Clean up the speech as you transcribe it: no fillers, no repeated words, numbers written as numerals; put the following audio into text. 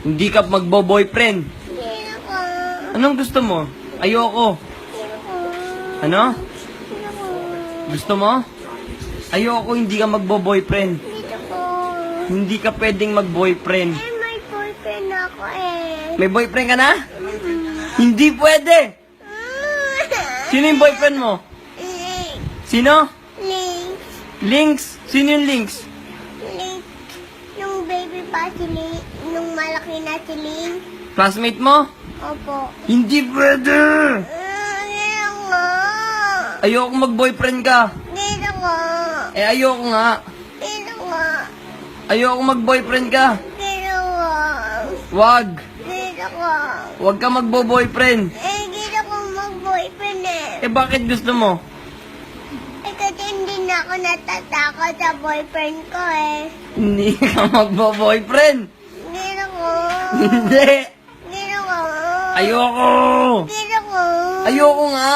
Hindi ka magbo-boyfriend. Hindi ako. Anong gusto mo? Ayoko. Ano? Gusto mo? Ayoko, hindi ka magbo-boyfriend. Dito ko. Hindi ka pwedeng mag-boyfriend. Eh, may boyfriend ako eh. May boyfriend ka na? Hindi pwede! Sino yung boyfriend mo? Link. Sino? Link. Links? Sino yung Links? Link. Nung baby pa si Link. Nung malaki na si Link. Classmate mo? Opo. Hindi pwede! Hindi ako. Ayoko mag-boyfriend ka. Hindi ako. Eh, ayoko nga. Hindi ako. Ayoko mag-boyfriend ka. Hindi ako. Wag. Hindi ako. Wag ka magbo-boyfriend. Eh, hindi ako mag-boyfriend eh. Eh, bakit gusto mo? Eh, kasi hindi na ako natatakot sa boyfriend ko eh. Hindi ka magbo-boyfriend. Hindi ako. Hindi. Hindi ako. Ayoko. Hindi ako. Ayoko nga.